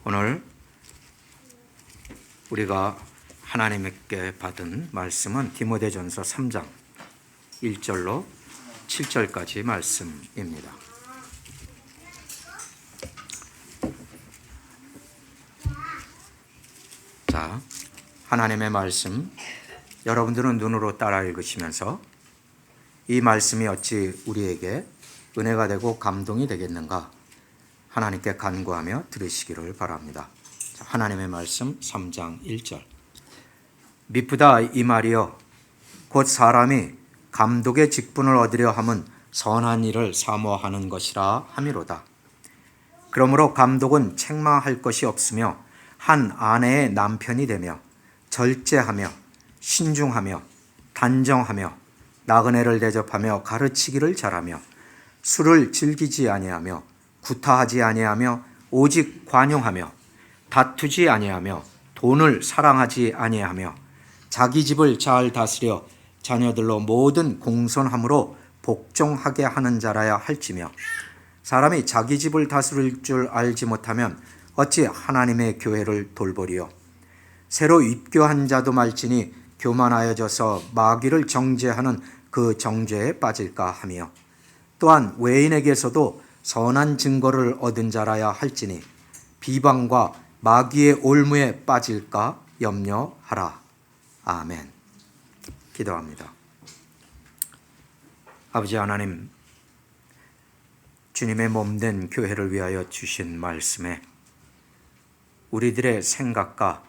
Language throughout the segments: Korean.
오늘 우리가 하나님께 받은 말씀은 디모데전서 3장 1절로 7절까지 말씀입니다. 자, 하나님의 말씀 여러분들은 눈으로 따라 읽으시면서 이 말씀이 어찌 우리에게 은혜가 되고 감동이 되겠는가 하나님께 간구하며 들으시기를 바랍니다. 자, 하나님의 말씀 3장 1절. 미쁘다 이 말이여 곧 사람이 감독의 직분을 얻으려 함은 선한 일을 사모하는 것이라 함이로다. 그러므로 감독은 책망할 것이 없으며 한 아내의 남편이 되며 절제하며 신중하며 단정하며 나그네를 대접하며 가르치기를 잘하며 술을 즐기지 아니하며 구타하지 아니하며 오직 관용하며 다투지 아니하며 돈을 사랑하지 아니하며 자기 집을 잘 다스려 자녀들로 모든 공손함으로 복종하게 하는 자라야 할지며 사람이 자기 집을 다스릴 줄 알지 못하면 어찌 하나님의 교회를 돌보리요. 새로 입교한 자도 말지니 교만하여져서 마귀를 정죄하는 그 정죄에 빠질까 하며 또한 외인에게서도 선한 증거를 얻은 자라야 할지니 비방과 마귀의 올무에 빠질까 염려하라. 아멘. 기도합니다. 아버지 하나님, 주님의 몸된 교회를 위하여 주신 말씀에 우리들의 생각과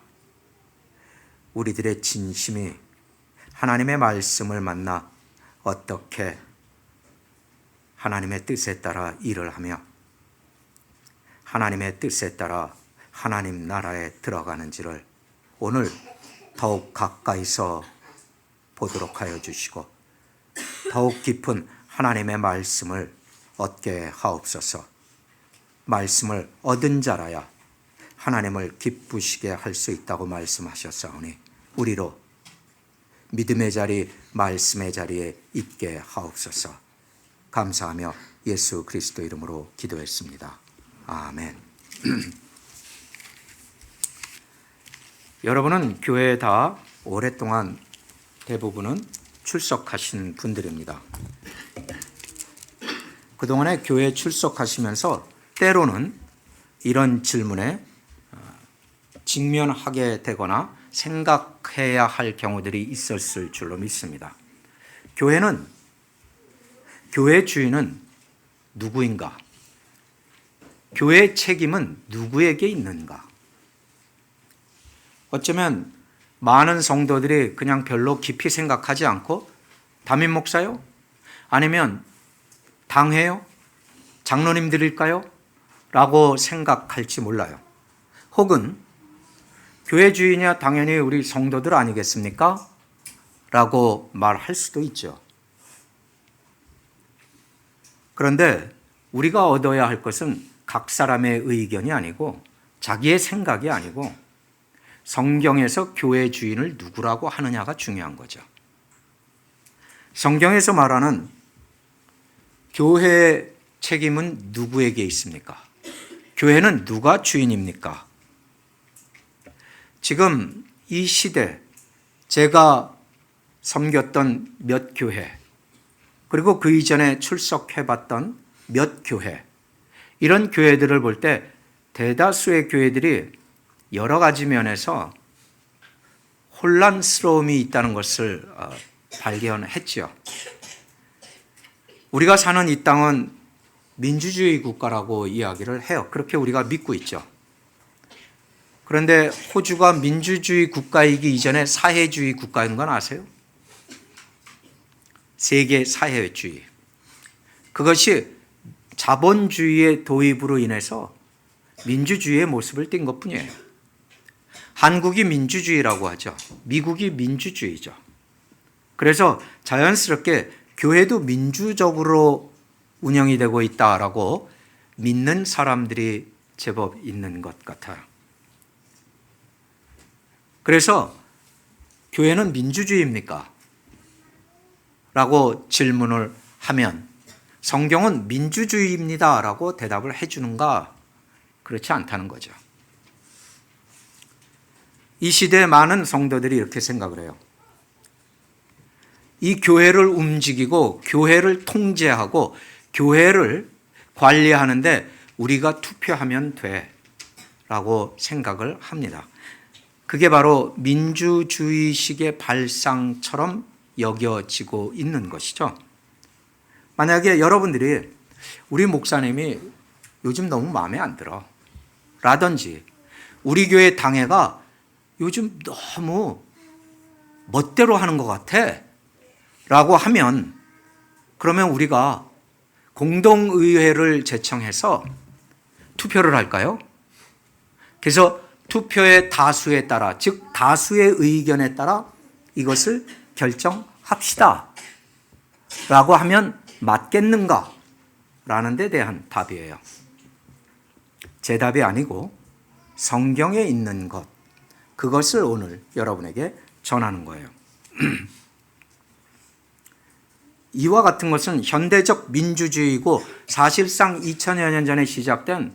우리들의 진심이 하나님의 말씀을 만나 어떻게 하나님의 뜻에 따라 일을 하며 하나님의 뜻에 따라 하나님 나라에 들어가는지를 오늘 더욱 가까이서 보도록 하여 주시고 더욱 깊은 하나님의 말씀을 얻게 하옵소서. 말씀을 얻은 자라야 하나님을 기쁘시게 할 수 있다고 말씀하셨사오니 우리로 믿음의 자리, 말씀의 자리에 있게 하옵소서. 감사하며 예수 그리스도 이름으로 기도했습니다. 아멘. 여러분은 교회에 다 오랫동안 대부분은 출석하신 분들입니다. 그동안에 교회에 출석하시면서 때로는 이런 질문에 직면하게 되거나 생각해야 할 경우들이 있었을 줄로 믿습니다. 교회 주인은 누구인가? 교회의 책임은 누구에게 있는가? 어쩌면 많은 성도들이 그냥 별로 깊이 생각하지 않고 담임 목사요? 아니면 당회요? 장로님들일까요? 라고 생각할지 몰라요. 혹은 교회 주인이야 당연히 우리 성도들 아니겠습니까? 라고 말할 수도 있죠. 그런데 우리가 얻어야 할 것은 각 사람의 의견이 아니고 자기의 생각이 아니고 성경에서 교회 주인을 누구라고 하느냐가 중요한 거죠. 성경에서 말하는 교회의 책임은 누구에게 있습니까? 교회는 누가 주인입니까? 지금 이 시대 제가 섬겼던 몇 교회 그리고 그 이전에 출석해봤던 몇 교회 이런 교회들을 볼 때 대다수의 교회들이 여러 가지 면에서 혼란스러움이 있다는 것을 발견했죠. 우리가 사는 이 땅은 민주주의 국가라고 이야기를 해요. 그렇게 우리가 믿고 있죠. 그런데 호주가 민주주의 국가이기 이전에 사회주의 국가인 건 아세요? 세계 사회주의. 그것이 자본주의의 도입으로 인해서 민주주의의 모습을 띈 것뿐이에요. 한국이 민주주의라고 하죠. 미국이 민주주의죠. 그래서 자연스럽게 교회도 민주적으로 운영이 되고 있다라고 믿는 사람들이 제법 있는 것 같아요. 그래서 교회는 민주주의입니까? 라고 질문을 하면 성경은 민주주의입니다 라고 대답을 해주는가? 그렇지 않다는 거죠. 이 시대의 많은 성도들이 이렇게 생각을 해요. 이 교회를 움직이고 교회를 통제하고 교회를 관리하는데 우리가 투표하면 돼 라고 생각을 합니다. 그게 바로 민주주의식의 발상처럼 여겨지고 있는 것이죠. 만약에 여러분들이 우리 목사님이 요즘 너무 마음에 안 들어 라든지 우리 교회 당회가 요즘 너무 멋대로 하는 것 같아 라고 하면 그러면 우리가 공동의회를 제청해서 투표를 할까요? 그래서 투표의 다수에 따라, 즉 다수의 의견에 따라 이것을 결정합시다 라고 하면 맞겠는가? 라는 데 대한 답이에요. 제 답이 아니고 성경에 있는 것, 그것을 오늘 여러분에게 전하는 거예요. 이와 같은 것은 현대적 민주주의고 사실상 2000여 년 전에 시작된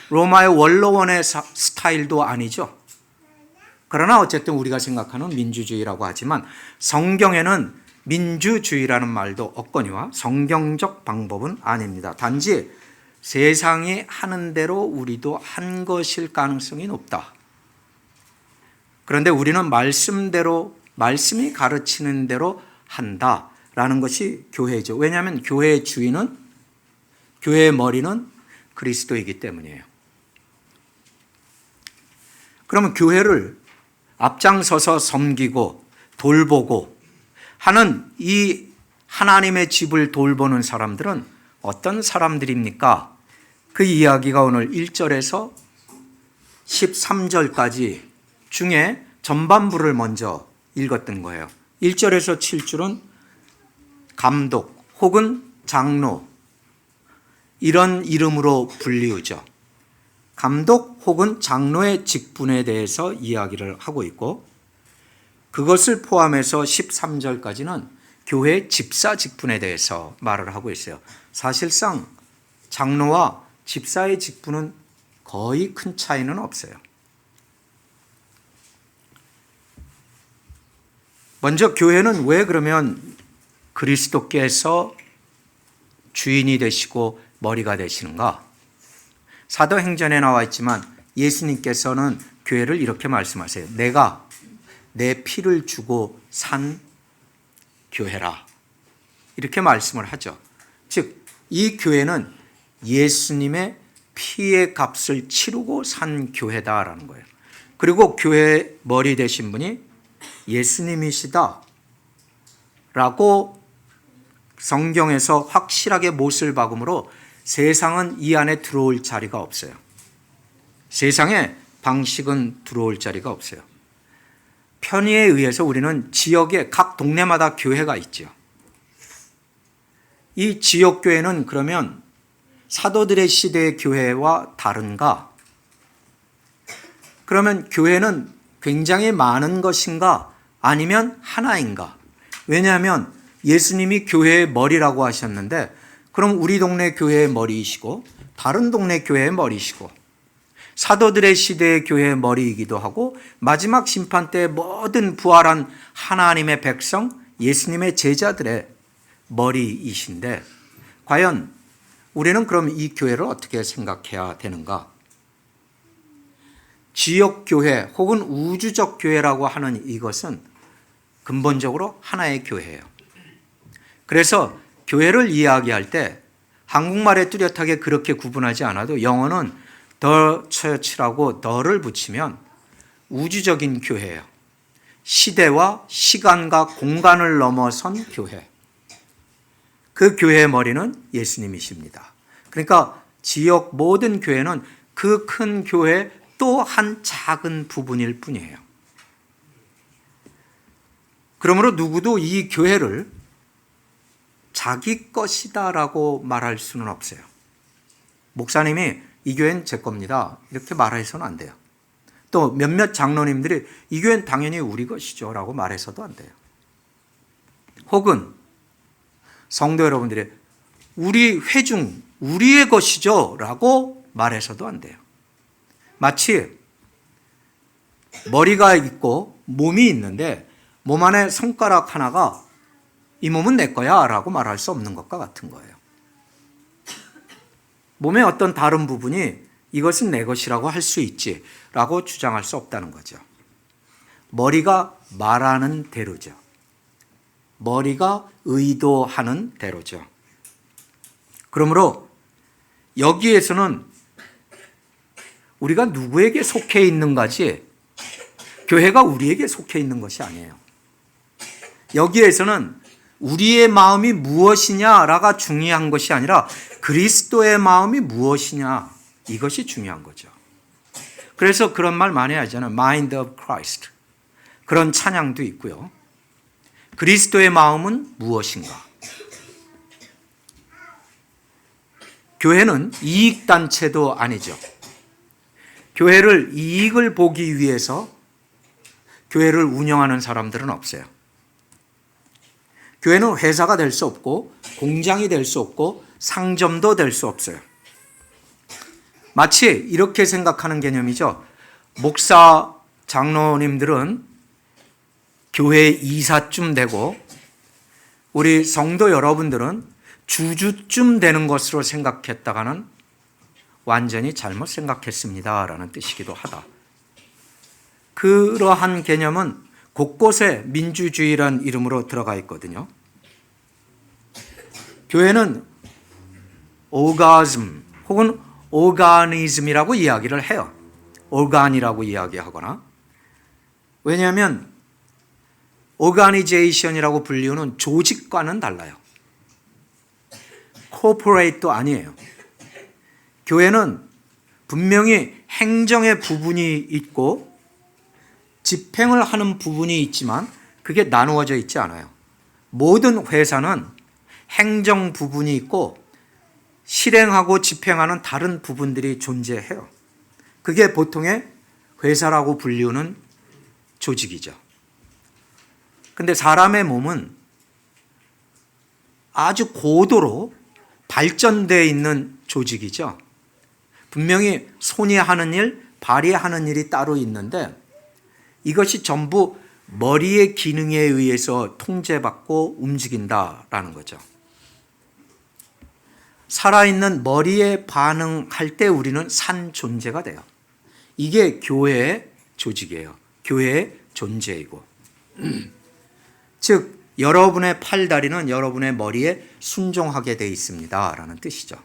로마의 원로원의 스타일도 아니죠. 그러나 어쨌든 우리가 생각하는 민주주의라고 하지만 성경에는 민주주의라는 말도 없거니와 성경적 방법은 아닙니다. 단지 세상이 하는 대로 우리도 한 것일 가능성이 높다. 그런데 우리는 말씀대로, 말씀이 가르치는 대로 한다라는 것이 교회죠. 왜냐하면 교회의 주인은, 교회의 머리는 그리스도이기 때문이에요. 그러면 교회를 앞장서서 섬기고 돌보고 하는 이 하나님의 집을 돌보는 사람들은 어떤 사람들입니까? 그 이야기가 오늘 1절에서 13절까지 중에 전반부를 먼저 읽었던 거예요. 1절에서 7절은 감독 혹은 장로 이런 이름으로 불리우죠. 감독 혹은 장로의 직분에 대해서 이야기를 하고 있고 그것을 포함해서 13절까지는 교회 집사 직분에 대해서 말을 하고 있어요. 사실상 장로와 집사의 직분은 거의 큰 차이는 없어요. 먼저 교회는 왜 그러면 그리스도께서 주인이 되시고 머리가 되시는가? 사도행전에 나와 있지만 예수님께서는 교회를 이렇게 말씀하세요. 내가 내 피를 주고 산 교회라. 이렇게 말씀을 하죠. 즉, 이 교회는 예수님의 피의 값을 치르고 산 교회다라는 거예요. 그리고 교회의 머리 되신 분이 예수님이시다 라고 성경에서 확실하게 못을 박음으로 세상은 이 안에 들어올 자리가 없어요. 세상에 방식은 들어올 자리가 없어요. 편의에 의해서 우리는 지역에 각 동네마다 교회가 있죠. 이 지역교회는 그러면 사도들의 시대의 교회와 다른가? 그러면 교회는 굉장히 많은 것인가? 아니면 하나인가? 왜냐하면 예수님이 교회의 머리라고 하셨는데 그럼 우리 동네 교회의 머리이시고 다른 동네 교회의 머리이시고 사도들의 시대의 교회의 머리이기도 하고 마지막 심판 때 모든 부활한 하나님의 백성 예수님의 제자들의 머리이신데 과연 우리는 그럼 이 교회를 어떻게 생각해야 되는가? 지역교회 혹은 우주적 교회라고 하는 이것은 근본적으로 하나의 교회예요. 그래서 교회를 이야기할 때 한국말에 뚜렷하게 그렇게 구분하지 않아도 영어는 The Church라고 the를 붙이면 우주적인 교회예요. 시대와 시간과 공간을 넘어선 교회. 그 교회의 머리는 예수님이십니다. 그러니까 지역 모든 교회는 그 큰 교회 또 한 작은 부분일 뿐이에요. 그러므로 누구도 이 교회를 자기 것이다라고 말할 수는 없어요. 목사님이 이 교회는 제 겁니다. 이렇게 말해서는 안 돼요. 또 몇몇 장로님들이 이 교회는 당연히 우리 것이죠 라고 말해서도 안 돼요. 혹은 성도 여러분들이 우리 회중, 우리의 것이죠 라고 말해서도 안 돼요. 마치 머리가 있고 몸이 있는데 몸 안에 손가락 하나가 이 몸은 내 거야 라고 말할 수 없는 것과 같은 거예요. 몸의 어떤 다른 부분이 이것은 내 것이라고 할 수 있지 라고 주장할 수 없다는 거죠. 머리가 말하는 대로죠. 머리가 의도하는 대로죠. 그러므로 여기에서는 우리가 누구에게 속해 있는가지 교회가 우리에게 속해 있는 것이 아니에요. 여기에서는 우리의 마음이 무엇이냐가 중요한 것이 아니라 그리스도의 마음이 무엇이냐 이것이 중요한 거죠. 그래서 그런 말 많이 하잖아요. Mind of Christ. 그런 찬양도 있고요. 그리스도의 마음은 무엇인가? 교회는 이익단체도 아니죠. 교회를 이익을 보기 위해서 교회를 운영하는 사람들은 없어요. 교회는 회사가 될 수 없고 공장이 될 수 없고 상점도 될 수 없어요. 마치 이렇게 생각하는 개념이죠. 목사 장로님들은 교회 이사쯤 되고 우리 성도 여러분들은 주주쯤 되는 것으로 생각했다가는 완전히 잘못 생각했습니다라는 뜻이기도 하다. 그러한 개념은 곳곳에 민주주의란 이름으로 들어가 있거든요. 교회는 오가즘 혹은 오가니즘이라고 이야기를 해요. 오간이라고 이야기하거나. 왜냐하면 오가니제이션이라고 불리우는 조직과는 달라요. 코퍼레이트도 아니에요. 교회는 분명히 행정의 부분이 있고 집행을 하는 부분이 있지만 그게 나누어져 있지 않아요. 모든 회사는 행정 부분이 있고 실행하고 집행하는 다른 부분들이 존재해요. 그게 보통의 회사라고 불리우는 조직이죠. 근데 사람의 몸은 아주 고도로 발전되어 있는 조직이죠. 분명히 손이 하는 일, 발이 하는 일이 따로 있는데 이것이 전부 머리의 기능에 의해서 통제받고 움직인다라는 거죠. 살아있는 머리에 반응할 때 우리는 산 존재가 돼요. 이게 교회의 조직이에요. 교회의 존재이고. 즉 여러분의 팔다리는 여러분의 머리에 순종하게 돼 있습니다 라는 뜻이죠.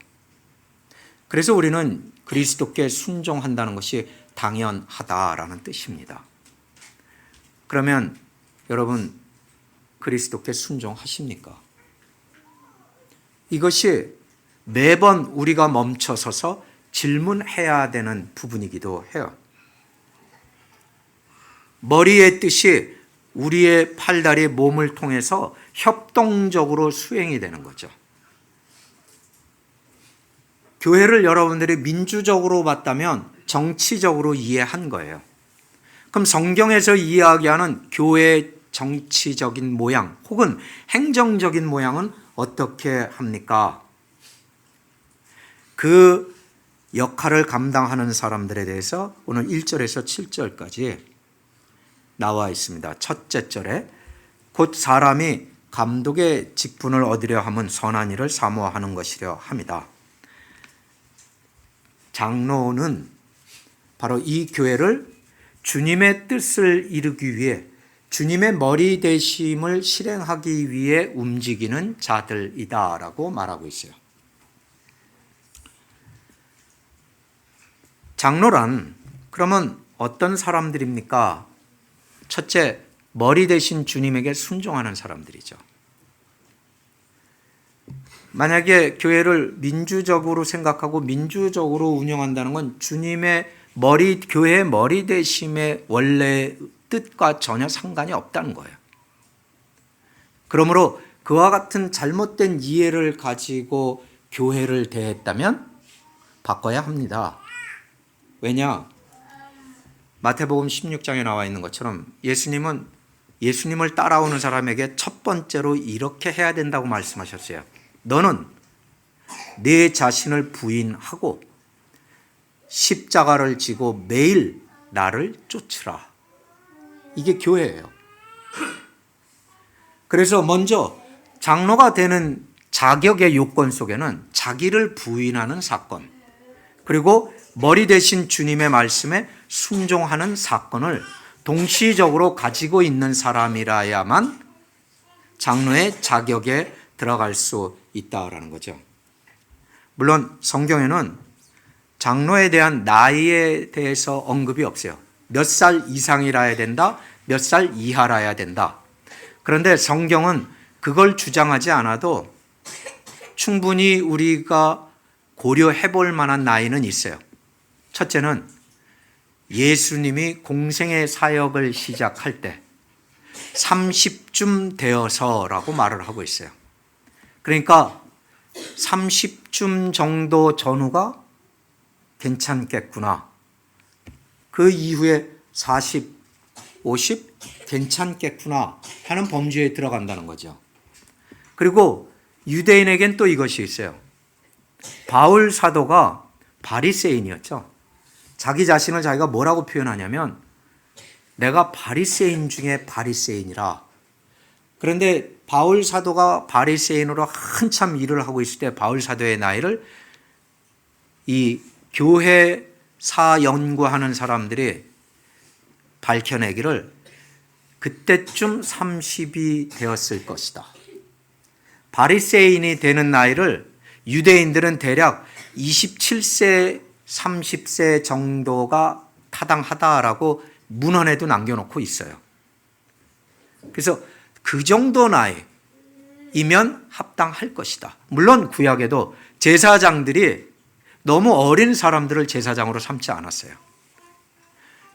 그래서 우리는 그리스도께 순종한다는 것이 당연하다라는 뜻입니다. 그러면 여러분 그리스도께 순종하십니까? 이것이 매번 우리가 멈춰서서 질문해야 되는 부분이기도 해요. 머리의 뜻이 우리의 팔다리 몸을 통해서 협동적으로 수행이 되는 거죠. 교회를 여러분들이 민주적으로 봤다면 정치적으로 이해한 거예요. 그럼 성경에서 이야기하는 교회의 정치적인 모양 혹은 행정적인 모양은 어떻게 합니까? 그 역할을 감당하는 사람들에 대해서 오늘 1절에서 7절까지 나와 있습니다. 첫째 절에 곧 사람이 감독의 직분을 얻으려 함은 선한 일을 사모하는 것이려 함이다. 장로는 바로 이 교회를 주님의 뜻을 이루기 위해 주님의 머리 되심을 실행하기 위해 움직이는 자들이다라고 말하고 있어요. 장로란 그러면 어떤 사람들입니까? 첫째, 머리 대신 주님에게 순종하는 사람들이죠. 만약에 교회를 민주적으로 생각하고 민주적으로 운영한다는 건 주님의 교회의 머리 대심의 원래 뜻과 전혀 상관이 없다는 거예요. 그러므로 그와 같은 잘못된 이해를 가지고 교회를 대했다면 바꿔야 합니다. 왜냐? 마태복음 16장에 나와 있는 것처럼 예수님을 따라오는 사람에게 첫 번째로 이렇게 해야 된다고 말씀하셨어요. 너는 네 자신을 부인하고 십자가를 지고 매일 나를 쫓으라 이게 교회예요. 그래서 먼저 장로가 되는 자격의 요건 속에는 자기를 부인하는 사건, 그리고 머리 대신 주님의 말씀에 순종하는 사건을 동시적으로 가지고 있는 사람이라야만 장로의 자격에 들어갈 수 있다라는 거죠. 물론 성경에는 장로에 대한 나이에 대해서 언급이 없어요. 몇 살 이상이라야 된다, 몇 살 이하라야 된다. 그런데 성경은 그걸 주장하지 않아도 충분히 우리가 고려해 볼 만한 나이는 있어요. 첫째는 예수님이 공생의 사역을 시작할 때 30쯤 되어서라고 말을 하고 있어요. 그러니까 30쯤 정도 전후가 괜찮겠구나. 그 이후에 40, 50 괜찮겠구나 하는 범주에 들어간다는 거죠. 그리고 유대인에겐 또 이것이 있어요. 바울 사도가 바리새인이었죠. 자기 자신을 자기가 뭐라고 표현하냐면 내가 바리새인 중에 바리새인이라. 그런데 바울 사도가 바리새인으로 한참 일을 하고 있을 때 바울 사도의 나이를 이 교회사 연구하는 사람들이 밝혀내기를 그때쯤 30이 되었을 것이다. 바리새인이 되는 나이를 유대인들은 대략 27세, 30세 정도가 타당하다라고 문헌에도 남겨놓고 있어요. 그래서 그 정도 나이이면 합당할 것이다. 물론 구약에도 제사장들이 너무 어린 사람들을 제사장으로 삼지 않았어요.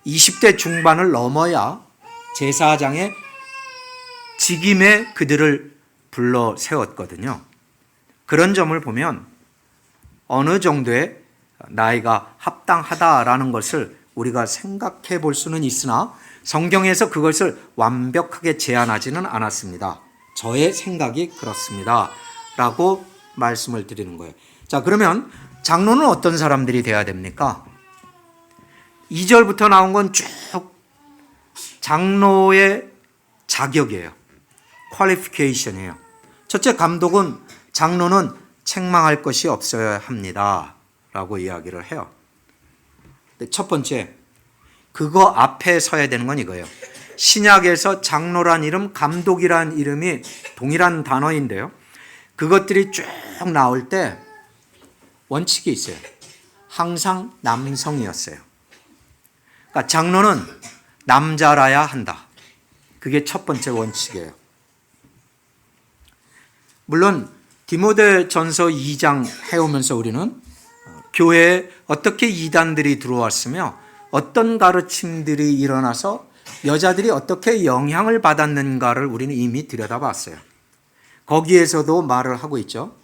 20대 중반을 넘어야 제사장의 직임에 그들을 불러 세웠거든요. 그런 점을 보면 어느 정도의 나이가 합당하다라는 것을 우리가 생각해 볼 수는 있으나 성경에서 그것을 완벽하게 제한하지는 않았습니다. 저의 생각이 그렇습니다. 라고 말씀을 드리는 거예요. 자, 그러면 장로는 어떤 사람들이 돼야 됩니까? 2절부터 나온 건 쭉 장로의 자격이에요. 퀄리피케이션이에요. 첫째, 감독은 장로는 책망할 것이 없어야 합니다. 라고 이야기를 해요. 첫 번째, 그거 앞에 서야 되는 건 이거예요. 신약에서 장로란 이름, 감독이란 이름이 동일한 단어인데요. 그것들이 쭉 나올 때 원칙이 있어요. 항상 남성이었어요. 그러니까 장로는 남자라야 한다. 그게 첫 번째 원칙이에요. 물론 디모데전서 2장 해오면서 우리는 교회에 어떻게 이단들이 들어왔으며 어떤 가르침들이 일어나서 여자들이 어떻게 영향을 받았는가를 우리는 이미 들여다봤어요. 거기에서도 말을 하고 있죠.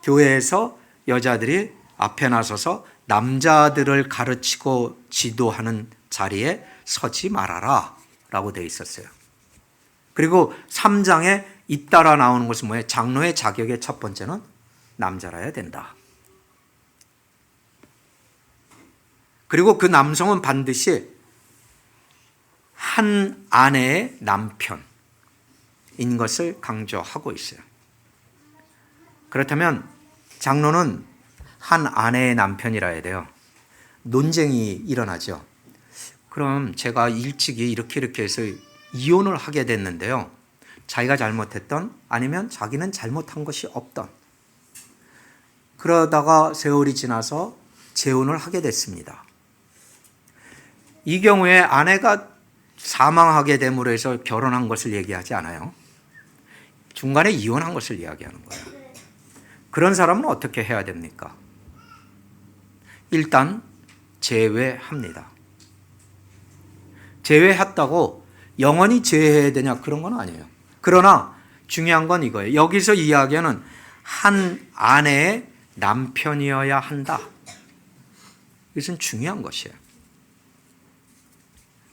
교회에서 여자들이 앞에 나서서 남자들을 가르치고 지도하는 자리에 서지 말아라 라고 되어 있었어요. 그리고 3장에 잇따라 나오는 것은 뭐예요? 장로의 자격의 첫 번째는 남자라야 된다. 그리고 그 남성은 반드시 한 아내의 남편인 것을 강조하고 있어요. 그렇다면 장로는 한 아내의 남편이라야 돼요. 논쟁이 일어나죠. 그럼 제가 일찍이 이렇게 해서 이혼을 하게 됐는데요. 자기가 잘못했던 아니면 자기는 잘못한 것이 없던 그러다가 세월이 지나서 재혼을 하게 됐습니다. 이 경우에 아내가 사망하게 됨으로 해서 결혼한 것을 얘기하지 않아요. 중간에 이혼한 것을 이야기하는 거예요. 그런 사람은 어떻게 해야 됩니까? 일단 제외합니다. 제외했다고 영원히 제외해야 되냐 그런 건 아니에요. 그러나 중요한 건 이거예요. 여기서 이야기하는 한 아내의 남편이어야 한다. 이것은 중요한 것이에요.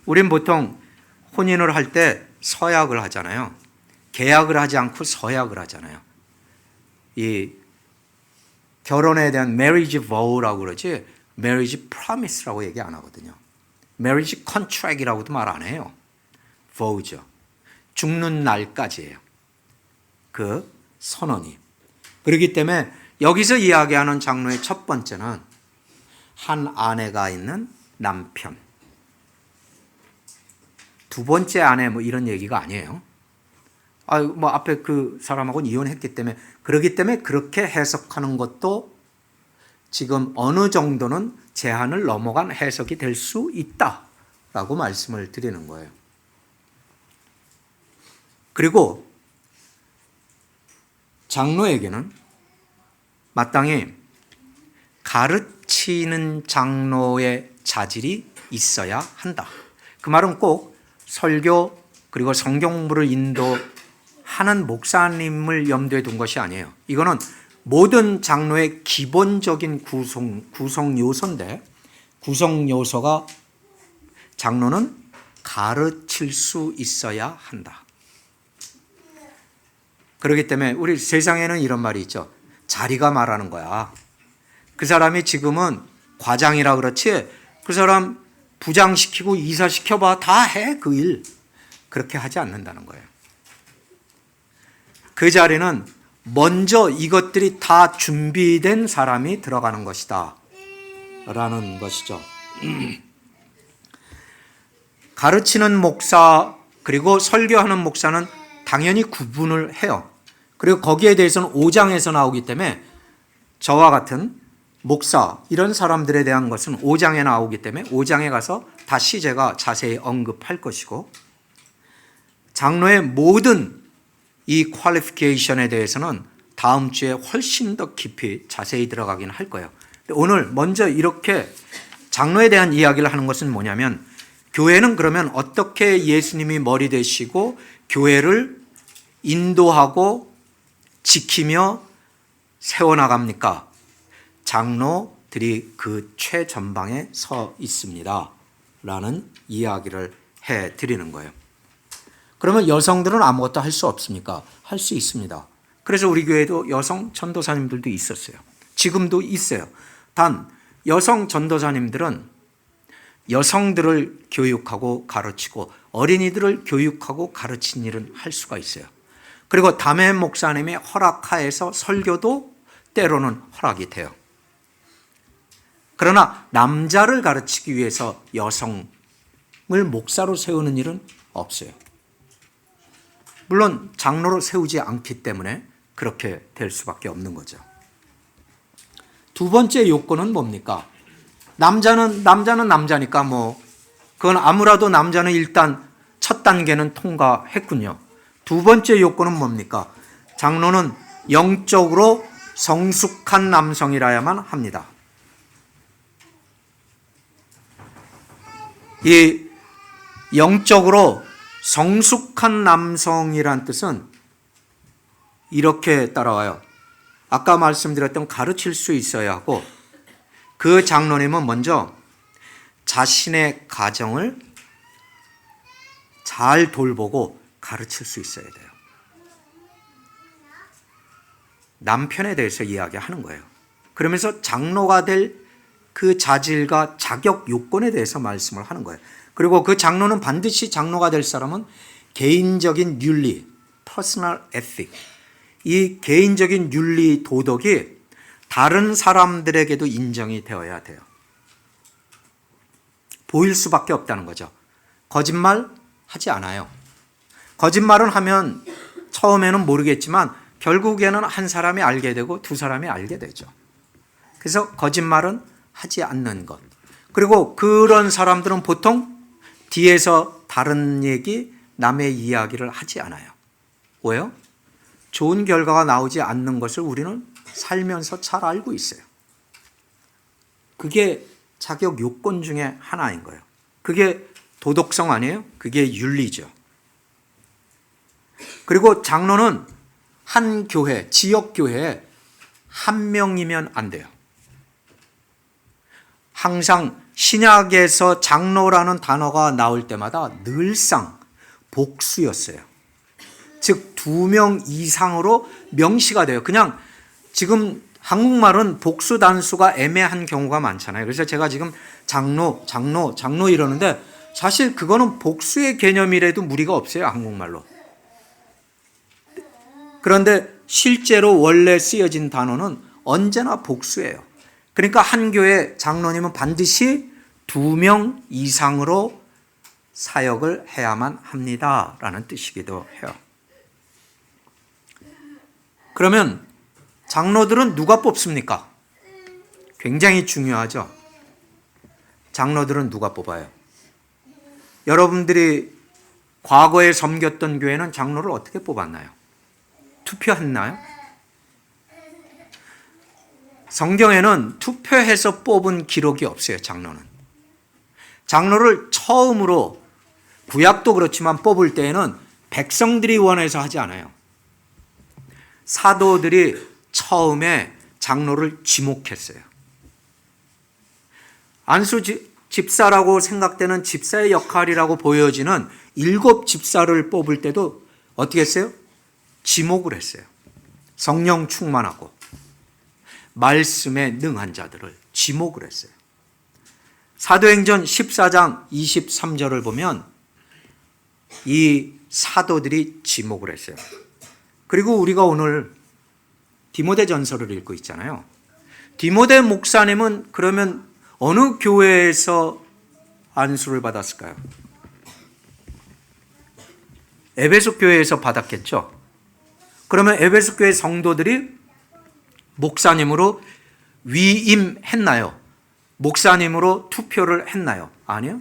우린 보통 혼인을 할 때 서약을 하잖아요. 계약을 하지 않고 서약을 하잖아요. 이 결혼에 대한 marriage vow라고 그러지 marriage promise라고 얘기 안 하거든요. marriage contract이라고도 말 안 해요. vow죠. 죽는 날까지예요. 그 선언이. 그렇기 때문에 여기서 이야기하는 장로의 첫 번째는 한 아내가 있는 남편. 두 번째 아내 뭐 이런 얘기가 아니에요. 뭐 앞에 그 사람하고는 이혼했기 때문에 그렇기 때문에 그렇게 해석하는 것도 지금 어느 정도는 제한을 넘어간 해석이 될 수 있다라고 말씀을 드리는 거예요. 그리고 장로에게는 마땅히 가르치는 장로의 자질이 있어야 한다. 그 말은 꼭 설교 그리고 성경 공부를 인도하는 목사님을 염두에 둔 것이 아니에요. 이거는 모든 장로의 기본적인 구성 요소인데 구성 요소가 장로는 가르칠 수 있어야 한다. 그렇기 때문에 우리 세상에는 이런 말이 있죠. 자리가 말하는 거야. 그 사람이 지금은 과장이라 그렇지 그 사람 부장시키고 이사시켜봐 다 해 그 일. 그렇게 하지 않는다는 거예요. 그 자리는 먼저 이것들이 다 준비된 사람이 들어가는 것이다 라는 것이죠. 가르치는 목사 그리고 설교하는 목사는 당연히 구분을 해요. 그리고 거기에 대해서는 5장에서 나오기 때문에 저와 같은 목사 이런 사람들에 대한 것은 5장에 나오기 때문에 5장에 가서 다시 제가 자세히 언급할 것이고 장로의 모든 이 퀄리피케이션에 대해서는 다음 주에 훨씬 더 깊이 자세히 들어가긴 할 거예요. 오늘 먼저 이렇게 장로에 대한 이야기를 하는 것은 뭐냐면 교회는 그러면 어떻게 예수님이 머리 되시고 교회를 인도하고 지키며 세워나갑니까? 장로들이 그 최전방에 서 있습니다. 라는 이야기를 해드리는 거예요. 그러면 여성들은 아무것도 할 수 없습니까? 할 수 있습니다. 그래서 우리 교회도 여성 전도사님들도 있었어요. 지금도 있어요. 단 여성 전도사님들은 여성들을 교육하고 가르치고 어린이들을 교육하고 가르친 일은 할 수가 있어요. 그리고 담임 목사님의 허락하에서 설교도 때로는 허락이 돼요. 그러나 남자를 가르치기 위해서 여성을 목사로 세우는 일은 없어요. 물론 장로로 세우지 않기 때문에 그렇게 될 수밖에 없는 거죠. 두 번째 요건은 뭡니까? 남자는 남자니까 뭐 그건 아무라도 남자는 일단 첫 단계는 통과했군요. 두 번째 요건은 뭡니까? 장로는 영적으로 성숙한 남성이라야만 합니다. 이 영적으로 성숙한 남성이란 뜻은 이렇게 따라와요. 아까 말씀드렸던 가르칠 수 있어야 하고 그 장로님은 먼저 자신의 가정을 잘 돌보고 가르칠 수 있어야 돼요. 남편에 대해서 이야기하는 거예요. 그러면서 장로가 될 그 자질과 자격 요건에 대해서 말씀을 하는 거예요. 그리고 그 장로는 반드시 장로가 될 사람은 개인적인 윤리, personal ethic, 이 개인적인 윤리 도덕이 다른 사람들에게도 인정이 되어야 돼요. 보일 수밖에 없다는 거죠. 거짓말 하지 않아요. 거짓말은 하면 처음에는 모르겠지만 결국에는 한 사람이 알게 되고 두 사람이 알게 되죠. 그래서 거짓말은 하지 않는 것. 그리고 그런 사람들은 보통 뒤에서 다른 얘기, 남의 이야기를 하지 않아요. 왜요? 좋은 결과가 나오지 않는 것을 우리는 살면서 잘 알고 있어요. 그게 자격 요건 중에 하나인 거예요. 그게 도덕성 아니에요? 그게 윤리죠. 그리고 장로는 한 교회, 지역 교회에 한 명이면 안 돼요. 항상 신약에서 장로라는 단어가 나올 때마다 늘상 복수였어요. 즉 2명 이상으로 명시가 돼요. 그냥 지금 한국말은 복수 단수가 애매한 경우가 많잖아요. 그래서 제가 지금 장로 이러는데 사실 그거는 복수의 개념이라도 무리가 없어요, 한국말로. 그런데 실제로 원래 쓰여진 단어는 언제나 복수예요. 그러니까 한 교회 장로님은 반드시 2명 이상으로 사역을 해야만 합니다라는 뜻이기도 해요. 그러면 장로들은 누가 뽑습니까? 굉장히 중요하죠. 장로들은 누가 뽑아요? 여러분들이 과거에 섬겼던 교회는 장로를 어떻게 뽑았나요? 투표했나요? 성경에는 투표해서 뽑은 기록이 없어요, 장로는. 장로를 처음으로, 구약도 그렇지만 뽑을 때에는 백성들이 원해서 하지 않아요. 사도들이 처음에 장로를 지목했어요. 안수 집사라고 생각되는 집사의 역할이라고 보여지는 7 집사를 뽑을 때도 어떻게 했어요? 지목을 했어요. 성령 충만하고 말씀에 능한 자들을 지목을 했어요. 사도행전 14장 23절을 보면 이 사도들이 지목을 했어요. 그리고 우리가 오늘 디모데전서를 읽고 있잖아요. 디모데 목사님은 그러면 어느 교회에서 안수를 받았을까요? 에베소 교회에서 받았겠죠. 그러면 에베소 교회 성도들이 목사님으로 위임했나요? 목사님으로 투표를 했나요? 아니요.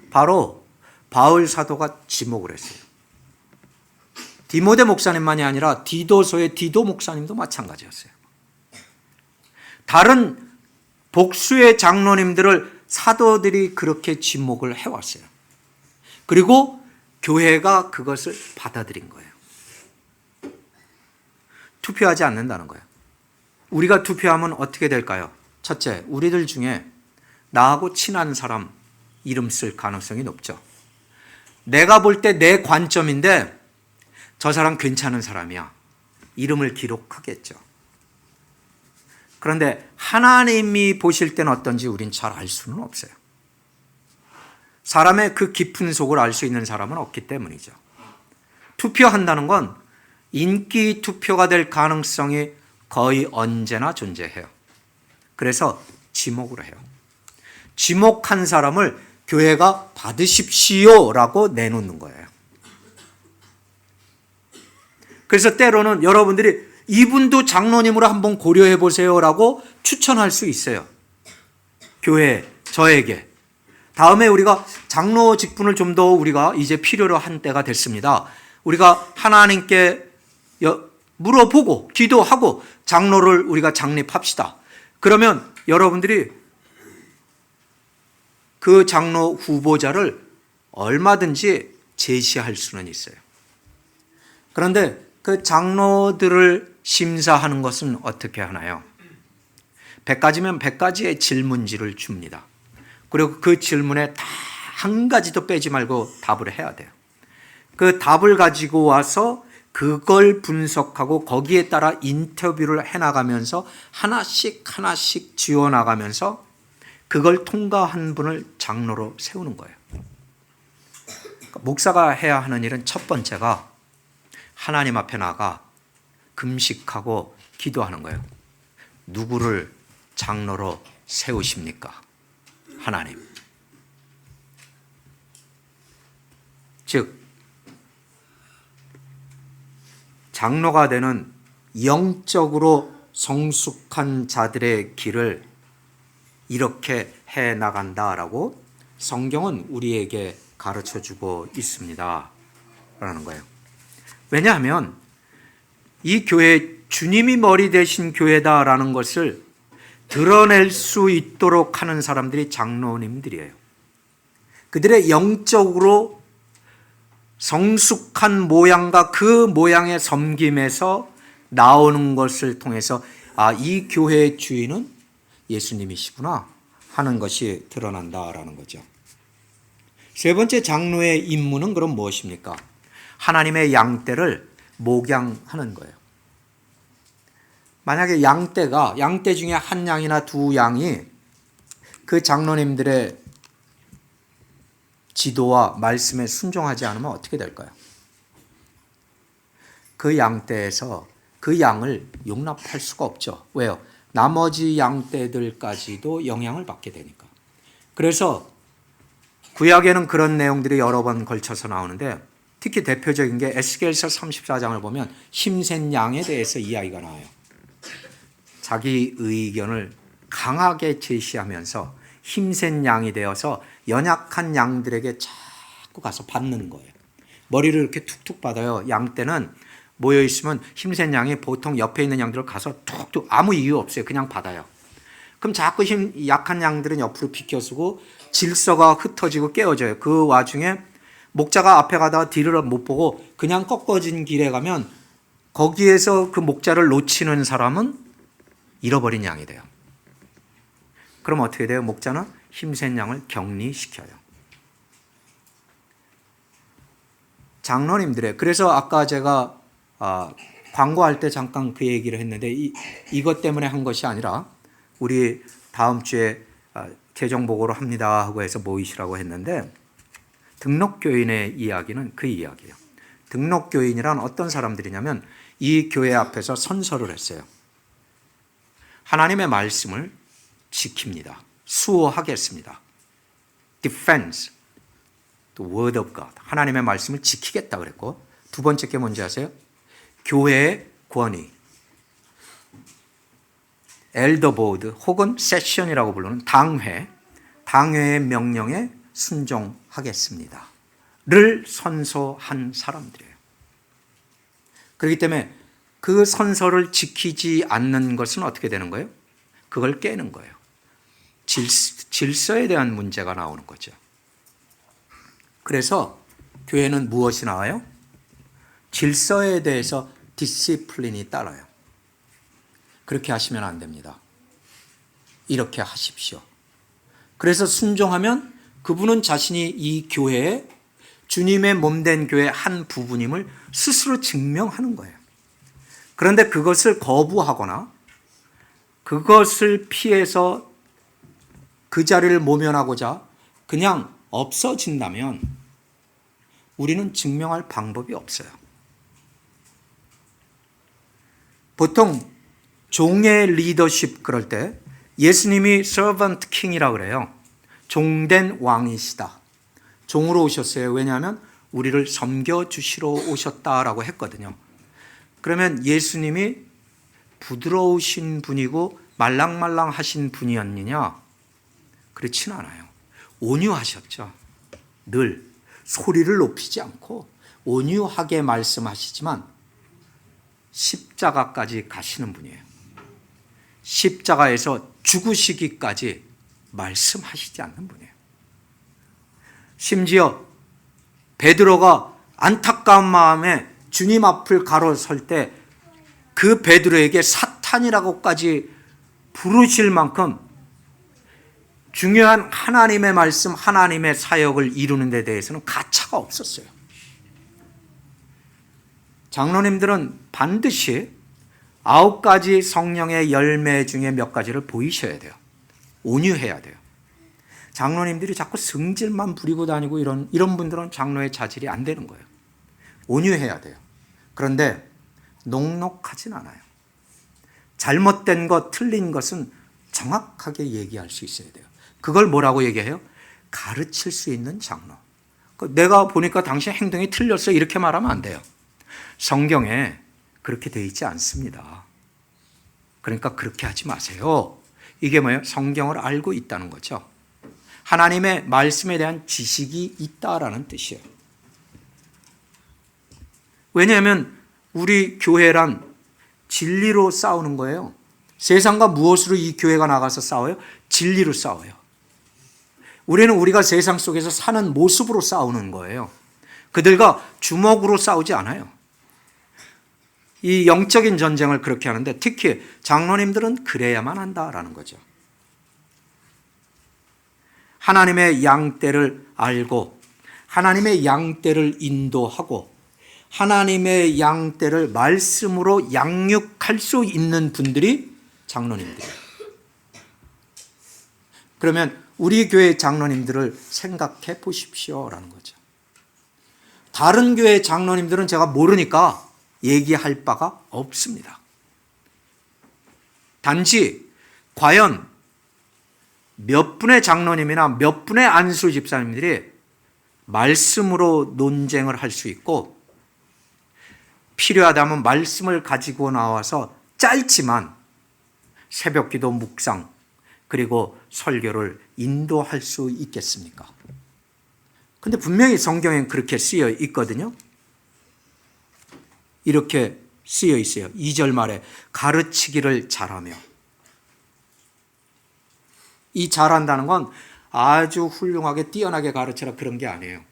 바로 바울 사도가 지목을 했어요. 디모데 목사님만이 아니라 디도서의 디도 목사님도 마찬가지였어요. 다른 복수의 장로님들을 사도들이 그렇게 지목을 해왔어요. 그리고 교회가 그것을 받아들인 거예요. 투표하지 않는다는 거예요. 우리가 투표하면 어떻게 될까요? 첫째, 우리들 중에 나하고 친한 사람 이름 쓸 가능성이 높죠. 내가 볼 때 내 관점인데 저 사람 괜찮은 사람이야. 이름을 기록하겠죠. 그런데 하나님이 보실 때는 어떤지 우린 잘 알 수는 없어요. 사람의 그 깊은 속을 알 수 있는 사람은 없기 때문이죠. 투표한다는 건 인기 투표가 될 가능성이 거의 언제나 존재해요. 그래서 지목을 해요. 지목한 사람을 교회가 받으십시오라고 내놓는 거예요. 그래서 때로는 여러분들이 이분도 장로님으로 한번 고려해 보세요라고 추천할 수 있어요. 교회, 저에게. 다음에 우리가 장로 직분을 좀 더 우리가 이제 필요로 한 때가 됐습니다. 우리가 하나님께 물어보고 기도하고 장로를 우리가 창립합시다. 그러면 여러분들이 그 장로 후보자를 얼마든지 제시할 수는 있어요. 그런데 그 장로들을 심사하는 것은 어떻게 하나요? 100가지면 100가지의 질문지를 줍니다. 그리고 그 질문에 다 한 가지도 빼지 말고 답을 해야 돼요. 그 답을 가지고 와서 그걸 분석하고 거기에 따라 인터뷰를 해나가면서 하나씩 지워나가면서 그걸 통과한 분을 장로로 세우는 거예요. 그러니까 목사가 해야 하는 일은 첫 번째가 하나님 앞에 나가 금식하고 기도하는 거예요. 누구를 장로로 세우십니까? 하나님. 즉 장로가 되는 영적으로 성숙한 자들의 길을 이렇게 해 나간다라고 성경은 우리에게 가르쳐주고 있습니다. 라는 거예요. 왜냐하면 이 교회 주님이 머리 되신 교회다라는 것을 드러낼 수 있도록 하는 사람들이 장로님들이에요. 그들의 영적으로 성숙한 모양과 그 모양의 섬김에서 나오는 것을 통해서 이 교회의 주인은 예수님이시구나 하는 것이 드러난다라는 거죠. 세 번째 장로의 임무는 그럼 무엇입니까? 하나님의 양떼를 목양하는 거예요. 만약에 양떼 중에 한 양이나 두 양이 그 장로님들의 지도와 말씀에 순종하지 않으면 어떻게 될까요? 그 양떼에서 그 양을 용납할 수가 없죠. 왜요? 나머지 양떼들까지도 영향을 받게 되니까. 그래서 구약에는 그런 내용들이 여러 번 걸쳐서 나오는데 특히 대표적인 게 에스겔서 34장을 보면 힘센 양에 대해서 이야기가 나와요. 자기 의견을 강하게 제시하면서 힘센 양이 되어서 연약한 양들에게 자꾸 가서 받는 거예요. 머리를 이렇게 툭툭 받아요. 양떼는 모여 있으면 힘센 양이 보통 옆에 있는 양들을 가서 툭툭 아무 이유 없어요. 그냥 받아요. 그럼 자꾸 약한 양들은 옆으로 비켜서고 질서가 흩어지고 깨어져요. 그 와중에 목자가 앞에 가다가 뒤를 못 보고 그냥 꺾어진 길에 가면 거기에서 그 목자를 놓치는 사람은 잃어버린 양이 돼요. 그럼 어떻게 돼요? 목자는 힘센 양을 격리시켜요. 장로님들의, 그래서 아까 제가 광고할 때 잠깐 그 얘기를 했는데 이것 때문에 한 것이 아니라 우리 다음 주에 개정보고로 합니다 하고 해서 모이시라고 했는데 등록교인의 이야기는 그 이야기예요. 등록교인이란 어떤 사람들이냐면 이 교회 앞에서 선서를 했어요. 하나님의 말씀을 지킵니다. 수호하겠습니다. Defense the word of God. 하나님의 말씀을 지키겠다 그랬고 두 번째 게 뭔지 아세요? 교회의 권위. 엘더보드 혹은 세션이라고 부르는 당회의 명령에 순종하겠습니다. 를 선서한 사람들이에요. 그렇기 때문에 그 선서를 지키지 않는 것은 어떻게 되는 거예요? 그걸 깨는 거예요. 질서에 대한 문제가 나오는 거죠. 그래서 교회는 무엇이 나와요? 질서에 대해서 디시플린이 따라요. 그렇게 하시면 안 됩니다. 이렇게 하십시오. 그래서 순종하면 그분은 자신이 이 교회에 주님의 몸된 교회의 한 부분임을 스스로 증명하는 거예요. 그런데 그것을 거부하거나 그것을 피해서 그 자리를 모면하고자 그냥 없어진다면 우리는 증명할 방법이 없어요. 보통 종의 리더십 그럴 때 예수님이 servant king이라고 그래요. 종된 왕이시다. 종으로 오셨어요. 왜냐하면 우리를 섬겨주시러 오셨다라고 했거든요. 그러면 예수님이 부드러우신 분이고 말랑말랑하신 분이었느냐? 그렇지는 않아요. 온유하셨죠. 늘 소리를 높이지 않고 온유하게 말씀하시지만 십자가까지 가시는 분이에요. 십자가에서 죽으시기까지 말씀하시지 않는 분이에요. 심지어 베드로가 안타까운 마음에 주님 앞을 가로설 때 그 베드로에게 사탄이라고까지 부르실 만큼 중요한 하나님의 말씀, 하나님의 사역을 이루는 데 대해서는 가차가 없었어요. 장로님들은 반드시 9가지 성령의 열매 중에 몇 가지를 보이셔야 돼요. 온유해야 돼요. 장로님들이 자꾸 승질만 부리고 다니고 이런 분들은 장로의 자질이 안 되는 거예요. 온유해야 돼요. 그런데 녹록하진 않아요. 잘못된 것, 틀린 것은 정확하게 얘기할 수 있어야 돼요. 그걸 뭐라고 얘기해요? 가르칠 수 있는 장로. 내가 보니까 당신 행동이 틀렸어 이렇게 말하면 안 돼요. 성경에 그렇게 되어 있지 않습니다. 그러니까 그렇게 하지 마세요. 이게 뭐예요? 성경을 알고 있다는 거죠. 하나님의 말씀에 대한 지식이 있다라는 뜻이에요. 왜냐하면 우리 교회란 진리로 싸우는 거예요. 세상과 무엇으로 이 교회가 나가서 싸워요? 진리로 싸워요. 우리는 우리가 세상 속에서 사는 모습으로 싸우는 거예요. 그들과 주먹으로 싸우지 않아요. 이 영적인 전쟁을 그렇게 하는데 특히 장로님들은 그래야만 한다라는 거죠. 하나님의 양떼를 알고 하나님의 양떼를 인도하고 하나님의 양떼를 말씀으로 양육할 수 있는 분들이 장로님들이에요. 그러면 우리 교회 장로님들을 생각해 보십시오라는 거죠. 다른 교회 장로님들은 제가 모르니까 얘기할 바가 없습니다. 단지 과연 몇 분의 장로님이나 몇 분의 안수 집사님들이 말씀으로 논쟁을 할 수 있고 필요하다면 말씀을 가지고 나와서 짧지만 새벽기도 묵상 그리고 설교를 인도할 수 있겠습니까? 근데 분명히 성경엔 그렇게 쓰여 있거든요. 이렇게 쓰여 있어요. 2절 말에 가르치기를 잘하며. 이 잘한다는 건 아주 훌륭하게 뛰어나게 가르쳐라 그런 게 아니에요.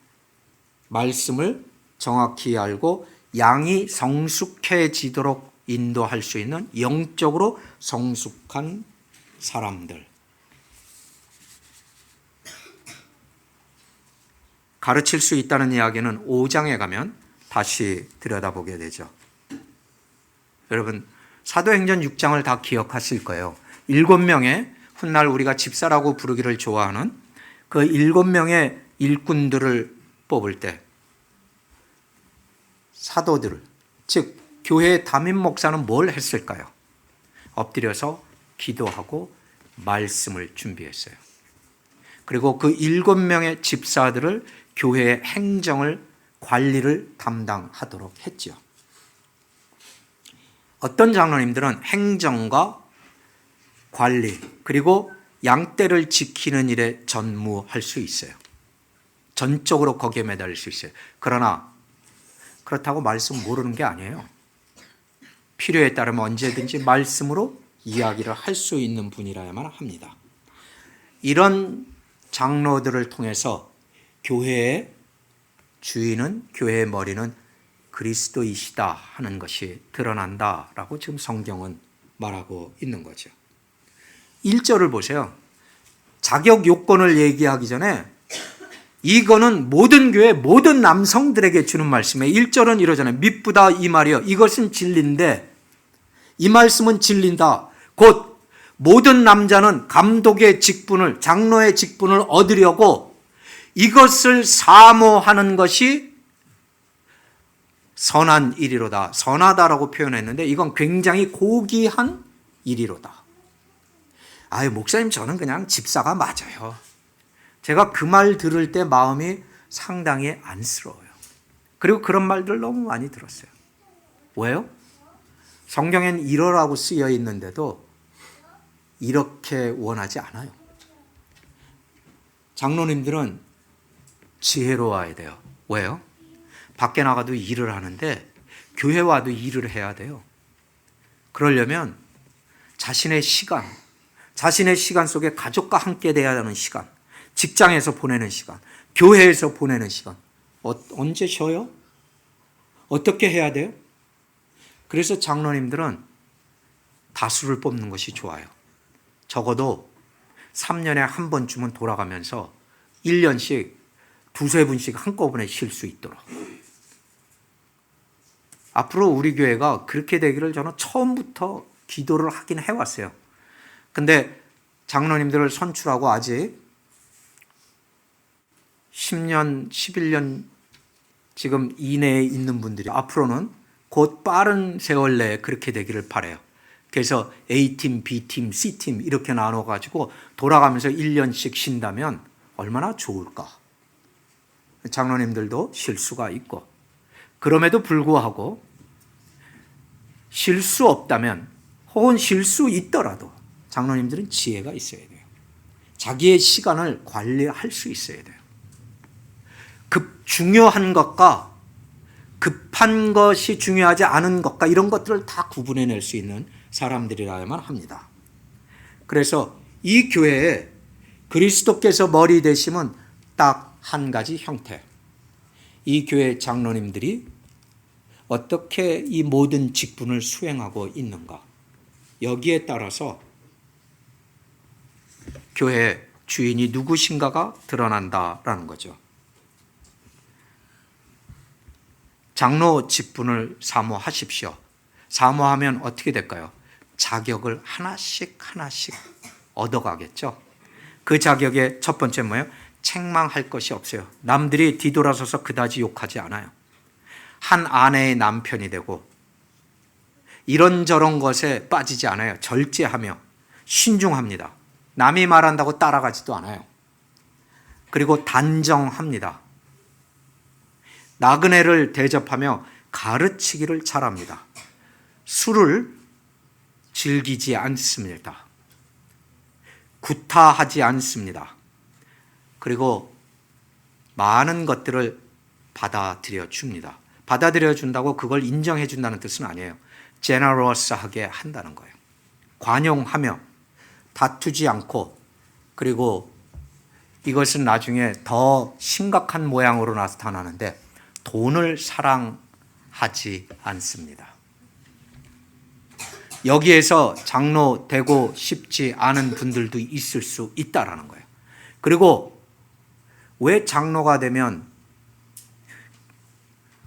말씀을 정확히 알고 양이 성숙해지도록 인도할 수 있는 영적으로 성숙한 사람들. 가르칠 수 있다는 이야기는 5장에 가면 다시 들여다보게 되죠. 여러분 사도행전 6장을 다 기억하실 거예요. 7명의 훗날 우리가 집사라고 부르기를 좋아하는 그 7명의 일꾼들을 뽑을 때 사도들, 즉 교회의 담임 목사는 뭘 했을까요? 엎드려서 기도하고 말씀을 준비했어요. 그리고 그 7명의 집사들을 교회의 행정을 관리를 담당하도록 했죠. 어떤 장로님들은 행정과 관리 그리고 양떼를 지키는 일에 전무할 수 있어요. 전적으로 거기에 매달릴 수 있어요. 그러나 그렇다고 말씀 모르는 게 아니에요. 필요에 따르면 언제든지 말씀으로 이야기를 할 수 있는 분이라야만 합니다. 이런 장로들을 통해서 교회의 주인은, 교회의 머리는 그리스도이시다 하는 것이 드러난다라고 지금 성경은 말하고 있는 거죠. 1절을 보세요. 자격 요건을 얘기하기 전에 이거는 모든 교회 모든 남성들에게 주는 말씀이에요. 1절은 이러잖아요. 밉부다 이 말이요. 이것은 진리인데 이 말씀은 진리다. 곧 모든 남자는 감독의 직분을 장로의 직분을 얻으려고 이것을 사모하는 것이 선한 일이로다. 선하다라고 표현했는데 이건 굉장히 고귀한 일이로다. 아유 목사님 저는 그냥 집사가 맞아요. 제가 그 말 들을 때 마음이 상당히 안쓰러워요. 그리고 그런 말들 너무 많이 들었어요. 왜요? 성경엔 이러라고 쓰여 있는데도 이렇게 원하지 않아요. 장로님들은 지혜로워야 돼요. 왜요? 밖에 나가도 일을 하는데 교회 와도 일을 해야 돼요. 그러려면 자신의 시간 속에 가족과 함께 돼야 하는 시간, 직장에서 보내는 시간, 교회에서 보내는 시간, 언제 쉬어요? 어떻게 해야 돼요? 그래서 장로님들은 다수를 뽑는 것이 좋아요. 적어도 3년에 한 번쯤은 돌아가면서 1년씩 두세 분씩 한꺼번에 쉴 수 있도록. 앞으로 우리 교회가 그렇게 되기를 저는 처음부터 기도를 하긴 해왔어요. 근데 장로님들을 선출하고 아직 10년, 11년 지금 이내에 있는 분들이 앞으로는 곧 빠른 세월 내에 그렇게 되기를 바라요. 그래서 A팀, B팀, C팀 이렇게 나눠가지고 돌아가면서 1년씩 쉰다면 얼마나 좋을까. 장로님들도 쉴 수가 있고 그럼에도 불구하고 쉴 수 없다면 혹은 쉴 수 있더라도 장로님들은 지혜가 있어야 돼요. 자기의 시간을 관리할 수 있어야 돼요. 중요한 것과 급한 것이 중요하지 않은 것과 이런 것들을 다 구분해낼 수 있는 사람들이라야만 합니다. 그래서 이 교회에 그리스도께서 머리 되심은 딱 한 가지 형태. 이 교회 장로님들이 어떻게 이 모든 직분을 수행하고 있는가. 여기에 따라서 교회의 주인이 누구신가가 드러난다라는 거죠. 장로 직분을 사모하십시오. 사모하면 어떻게 될까요? 자격을 하나씩 얻어가겠죠. 그 자격의 첫 번째 뭐예요? 책망할 것이 없어요. 남들이 뒤돌아서서 그다지 욕하지 않아요. 한 아내의 남편이 되고 이런저런 것에 빠지지 않아요. 절제하며 신중합니다. 남이 말한다고 따라가지도 않아요. 그리고 단정합니다. 나그네를 대접하며 가르치기를 잘합니다. 술을 즐기지 않습니다. 구타하지 않습니다. 그리고 많은 것들을 받아들여 줍니다. 받아들여 준다고 그걸 인정해 준다는 뜻은 아니에요. 제너러스하게 한다는 거예요. 관용하며 다투지 않고, 그리고 이것은 나중에 더 심각한 모양으로 나타나는데 돈을 사랑하지 않습니다. 여기에서 장로 되고 싶지 않은 분들도 있을 수 있다라는 거예요. 그리고 왜 장로가 되면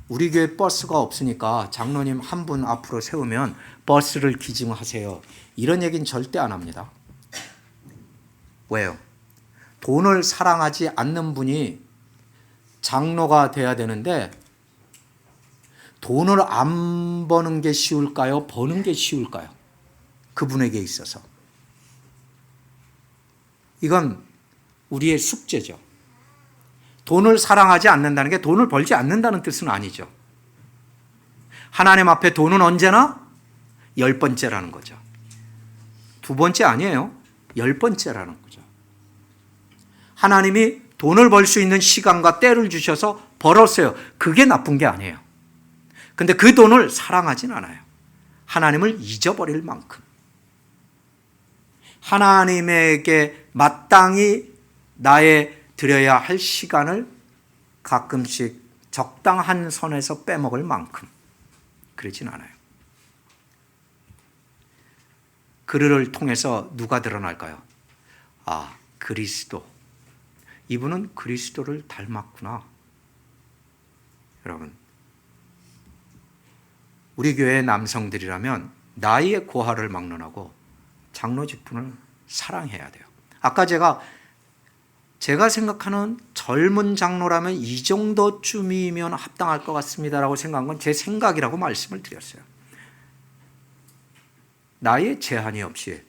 우리 교회 버스가 없으니까 장로님 한 분 앞으로 세우면 버스를 기증하세요, 이런 얘기는 절대 안 합니다. 왜요? 돈을 사랑하지 않는 분이 장로가 돼야 되는데 돈을 안 버는 게 쉬울까요? 버는 게 쉬울까요? 그분에게 있어서. 이건 우리의 숙제죠. 돈을 사랑하지 않는다는 게 돈을 벌지 않는다는 뜻은 아니죠. 하나님 앞에 돈은 언제나 10번째라는 거죠. 2번째 아니에요. 10번째라는 거죠. 하나님이 돈을 벌 수 있는 시간과 때를 주셔서 벌었어요. 그게 나쁜 게 아니에요. 근데 그 돈을 사랑하진 않아요. 하나님을 잊어버릴 만큼. 하나님에게 마땅히 나의 드려야 할 시간을 가끔씩 적당한 선에서 빼먹을 만큼 그러진 않아요. 그를 통해서 누가 드러날까요? 아, 그리스도. 이분은 그리스도를 닮았구나. 여러분, 우리 교회 남성들이라면 나이의 고하를 막론하고 장로 직분을 사랑해야 돼요. 아까 제가 생각하는 젊은 장로라면 이 정도쯤이면 합당할 것 같습니다라고 생각한 건 제 생각이라고 말씀을 드렸어요. 나이에 제한이 없이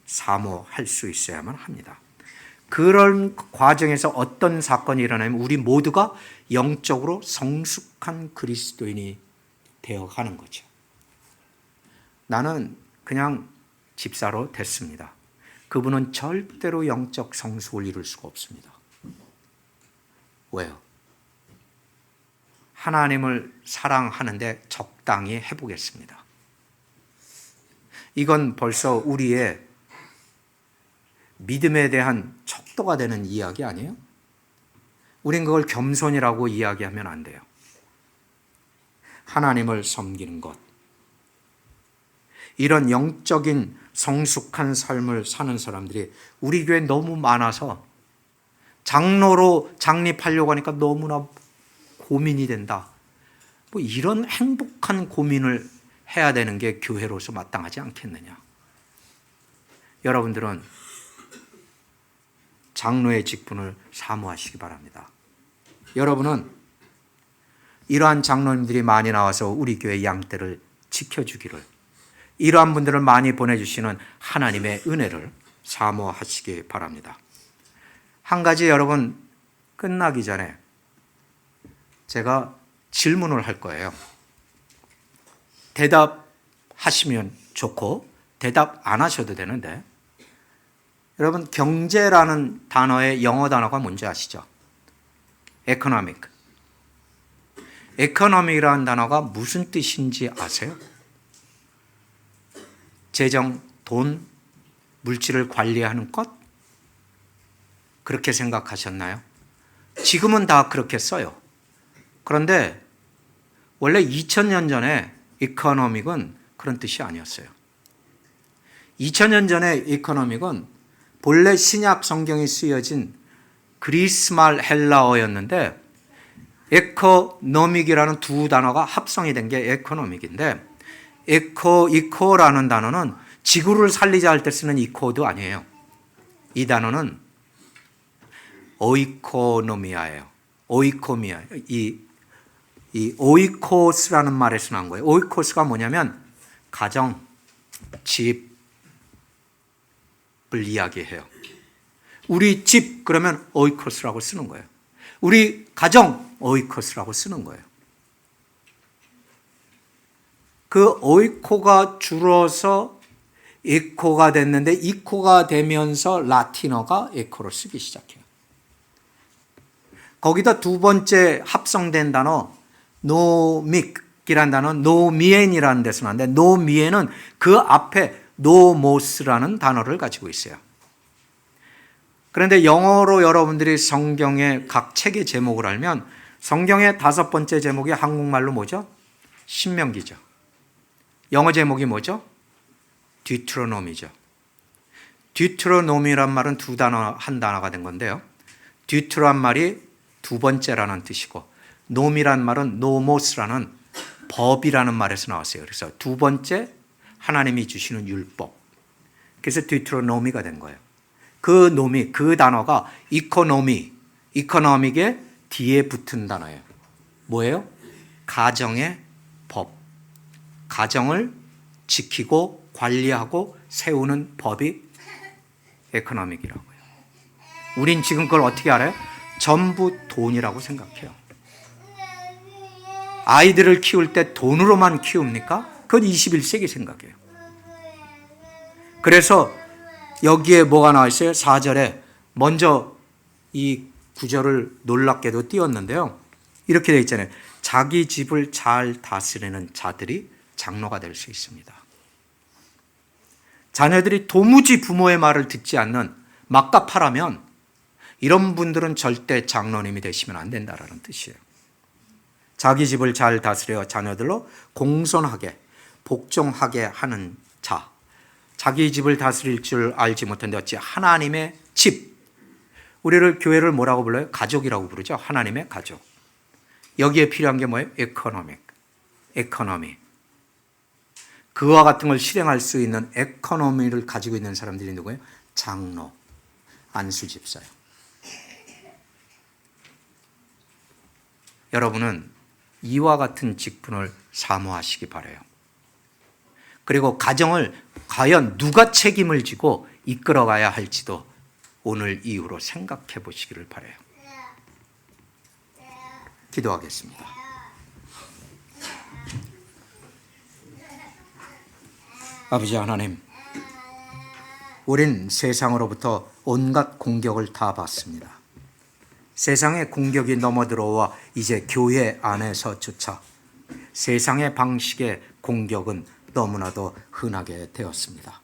사모할 수 있어야만 합니다. 그런 과정에서 어떤 사건이 일어나면 우리 모두가 영적으로 성숙한 그리스도인이 되어가는 거죠. 나는 그냥 집사로 됐습니다. 그분은 절대로 영적 성숙을 이룰 수가 없습니다. 왜요? 하나님을 사랑하는데 적당히 해보겠습니다. 이건 벌써 우리의 믿음에 대한 척도가 되는 이야기 아니에요? 우린 그걸 겸손이라고 이야기하면 안 돼요. 하나님을 섬기는 것, 이런 영적인 성숙한 삶을 사는 사람들이 우리 교회에 너무 많아서 장로로 장립하려고 하니까 너무나 고민이 된다. 뭐 이런 행복한 고민을 해야 되는 게 교회로서 마땅하지 않겠느냐. 여러분들은 장로의 직분을 사모하시기 바랍니다. 여러분은 이러한 장로님들이 많이 나와서 우리 교회 양떼를 지켜주기를, 이러한 분들을 많이 보내주시는 하나님의 은혜를 사모하시기 바랍니다. 한 가지 여러분, 끝나기 전에 제가 질문을 할 거예요. 대답하시면 좋고 대답 안 하셔도 되는데, 여러분, 경제라는 단어의 영어 단어가 뭔지 아시죠? economic. economic이라는 단어가 무슨 뜻인지 아세요? 재정, 돈, 물질을 관리하는 것? 그렇게 생각하셨나요? 지금은 다 그렇게 써요. 그런데 원래 2000년 전에 economic은 그런 뜻이 아니었어요. 2000년 전에 economic은 본래 신약 성경이 쓰여진 그리스말 헬라어였는데, economic이라는 두 단어가 합성이 된 게 economic인데, 이코라는 단어는 지구를 살리자 할 때 쓰는 이코도 아니에요. 이 단어는 오이코노미아예요. 오이코미아. 이 오이코스라는 말에서 난 거예요. 오이코스가 뭐냐면 가정, 집을 이야기해요. 우리 집 그러면 오이코스라고 쓰는 거예요. 우리 가정 오이코스라고 쓰는 거예요. 그 오이코가 줄어서 에코가 됐는데 이코가 되면서 라틴어가 에코로 쓰기 시작해요. 거기다 두 번째 합성된 단어 노믹이라는 단어 노미엔이라는 데서 나는데 노미엔은 그 앞에 노모스라는 단어를 가지고 있어요. 그런데 영어로 여러분들이 성경의 각 책의 제목을 알면 성경의 5번째 제목이 한국말로 뭐죠? 신명기죠. 영어 제목이 뭐죠? 디트로노미죠. 디트로노미란 말은 한 단어가 된 건데요. 디트로란 말이 두 번째라는 뜻이고 노미란 말은 노모스라는 법이라는 말에서 나왔어요. 그래서 두 번째 하나님이 주시는 율법. 그래서 디트로노미가 된 거예요. 그 노미, 그 단어가 이코노믹의 뒤에 붙은 단어예요. 뭐예요? 가정의 법. 가정을 지키고 관리하고 세우는 법이 에코노믹이라고요. 우린 지금 그걸 어떻게 알아요? 전부 돈이라고 생각해요. 아이들을 키울 때 돈으로만 키웁니까? 그건 21세기 생각이에요. 그래서 여기에 뭐가 나와 있어요? 4절에 먼저 이 구절을 놀랍게도 띄웠는데요. 이렇게 되어 있잖아요. 자기 집을 잘 다스리는 자들이 장로가 될 수 있습니다. 자녀들이 도무지 부모의 말을 듣지 않는 막가파라면 이런 분들은 절대 장로님이 되시면 안 된다는 뜻이에요. 자기 집을 잘 다스려 자녀들로 공손하게 복종하게 하는 자. 자기 집을 다스릴 줄 알지 못했는데 어찌 하나님의 집. 우리를 교회를 뭐라고 불러요? 가족이라고 부르죠. 하나님의 가족. 여기에 필요한 게 뭐예요? 에코노미. 그와 같은 걸 실행할 수 있는 에코노미를 가지고 있는 사람들이 누구예요? 장로, 안수집사예요. 여러분은 이와 같은 직분을 사모하시기 바라요. 그리고 가정을 과연 누가 책임을 지고 이끌어가야 할지도 오늘 이후로 생각해 보시기를 바라요. 기도하겠습니다. 아버지 하나님, 우린 세상으로부터 온갖 공격을 다 받습니다. 세상의 공격이 넘어들어와 이제 교회 안에서조차 세상의 방식의 공격은 너무나도 흔하게 되었습니다.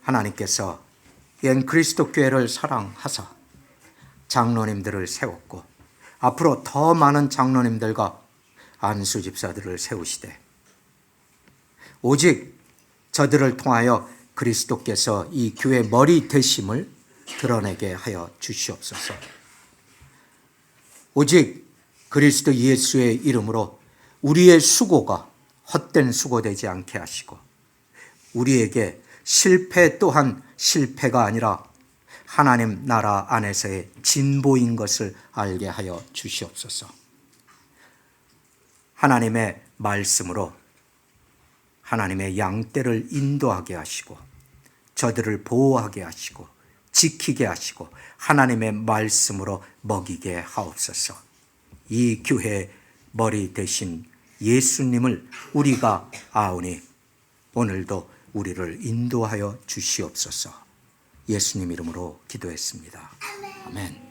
하나님께서 옛 그리스도 교회를 사랑하사 장로님들을 세웠고 앞으로 더 많은 장로님들과 안수집사들을 세우시되 오직 저들을 통하여 그리스도께서 이 교회 머리 되심을 드러내게 하여 주시옵소서. 오직 그리스도 예수의 이름으로 우리의 수고가 헛된 수고되지 않게 하시고 우리에게 실패 또한 실패가 아니라 하나님 나라 안에서의 진보인 것을 알게 하여 주시옵소서. 하나님의 말씀으로 하나님의 양떼를 인도하게 하시고 저들을 보호하게 하시고 지키게 하시고 하나님의 말씀으로 먹이게 하옵소서. 이 교회의 머리 되신 예수님을 우리가 아오니 오늘도 우리를 인도하여 주시옵소서. 예수님 이름으로 기도했습니다. 아멘.